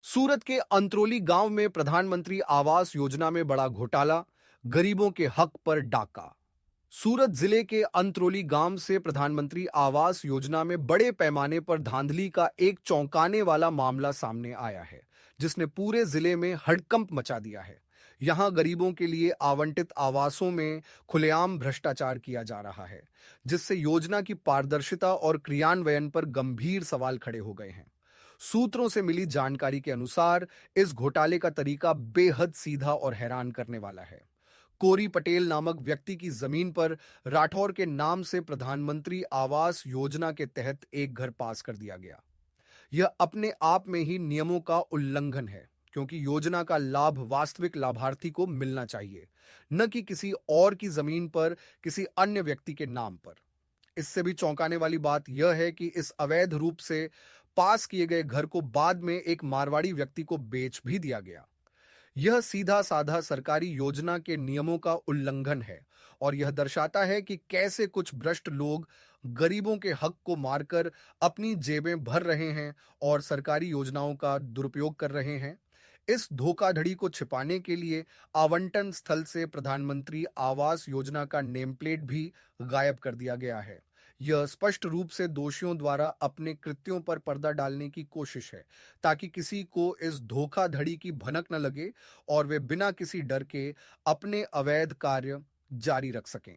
सूरत के अंत्रोली गांव में प्रधानमंत्री आवास योजना में बड़ा घोटाला, गरीबों के हक पर डाका। सूरत जिले के अंत्रोली गांव से प्रधानमंत्री आवास योजना में बड़े पैमाने पर धांधली का एक चौंकाने वाला मामला सामने आया है, जिसने पूरे जिले में हड़कंप मचा दिया है। यहां गरीबों के लिए आवंटित आवासों में खुलेआम भ्रष्टाचार किया जा रहा है, जिससे योजना की पारदर्शिता और क्रियान्वयन पर गंभीर सवाल खड़े हो गए हैं। सूत्रों से मिली जानकारी के अनुसार इस घोटाले का तरीका बेहद सीधा और हैरान करने वाला है। कोरी पटेल नामक व्यक्ति की जमीन पर राठौर के नाम से प्रधानमंत्री आवास योजना के तहत एक घर पास कर दिया गया। यह अपने आप में ही नियमों का उल्लंघन है, क्योंकि योजना का लाभ वास्तविक लाभार्थी को मिलना चाहिए, न कि किसी और की जमीन पर किसी अन्य व्यक्ति के नाम पर। इससे भी चौंकाने वाली बात यह है कि इस अवैध रूप से पास किए गए घर को बाद में एक मारवाड़ी व्यक्ति को बेच भी दिया गया। यह सीधा साधा सरकारी योजना के नियमों का उल्लंघन है और यह दर्शाता है कि कैसे कुछ भ्रष्ट लोग गरीबों के हक को मारकर अपनी जेबें भर रहे हैं और सरकारी योजनाओं का दुरुपयोग कर रहे हैं। इस धोखाधड़ी को छिपाने के लिए आवंटन स्थल से प्रधानमंत्री आवास योजना का नेम प्लेट भी गायब कर दिया गया है। यह स्पष्ट रूप से दोषियों द्वारा अपने कृत्यों पर पर्दा डालने की कोशिश है, ताकि किसी को इस धोखाधड़ी की भनक न लगे और वे बिना किसी डर के अपने अवैध कार्य जारी रख सकें।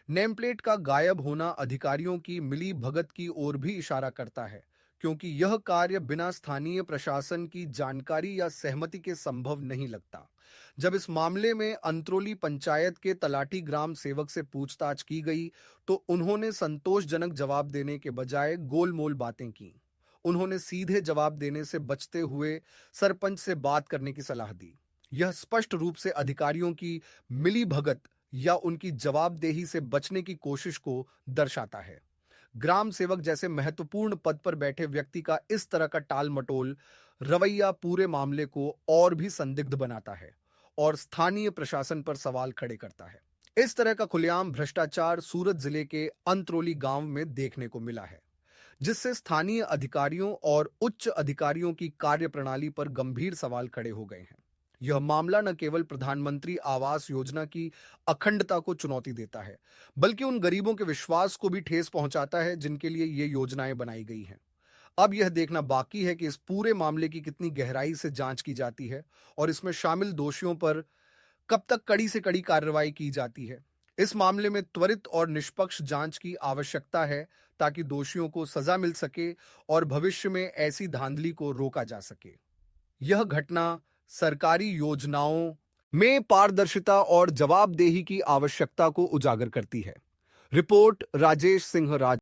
नेमप्लेट का गायब होना अधिकारियों की मिली भगत की ओर भी इशारा करता है, क्योंकि यह कार्य बिना स्थानीय प्रशासन की जानकारी या सहमति के संभव नहीं लगता। जब इस मामले में अंत्रोली पंचायत के तलाटी ग्राम सेवक से पूछताछ की गई, तो उन्होंने संतोषजनक जवाब देने के बजाय गोलमोल बातें की। उन्होंने सीधे जवाब देने से बचते हुए सरपंच से बात करने की सलाह दी। यह स्पष्ट रूप से अधिकारियों की मिली भगत या उनकी जवाबदेही से बचने की कोशिश को दर्शाता है। ग्राम सेवक जैसे महत्वपूर्ण पद पर बैठे व्यक्ति का इस तरह का टाल मटोल रवैया पूरे मामले को और भी संदिग्ध बनाता है और स्थानीय प्रशासन पर सवाल खड़े करता है। इस तरह का खुलेआम भ्रष्टाचार सूरत जिले के अंत्रोली गांव में देखने को मिला है, जिससे स्थानीय अधिकारियों और उच्च अधिकारियों की कार्यप्रणाली पर गंभीर सवाल खड़े हो गए हैं। यह मामला न केवल प्रधानमंत्री आवास योजना की अखंडता को चुनौती देता है, बल्कि उन गरीबों के विश्वास को भी ठेस पहुंचाता है जिनके लिए ये योजनाएं बनाई गई हैं। अब यह देखना बाकी है कि इस पूरे मामले की कितनी गहराई से जांच की जाती है और इसमें शामिल दोषियों पर कब तक कड़ी से कड़ी कार्रवाई की जाती है। इस मामले में त्वरित और निष्पक्ष जांच की आवश्यकता है, ताकि दोषियों को सजा मिल सके और भविष्य में ऐसी धांधली को रोका जा सके। यह घटना सरकारी योजनाओं में पारदर्शिता और जवाबदेही की आवश्यकता को उजागर करती है। रिपोर्ट राजेश सिंह राज।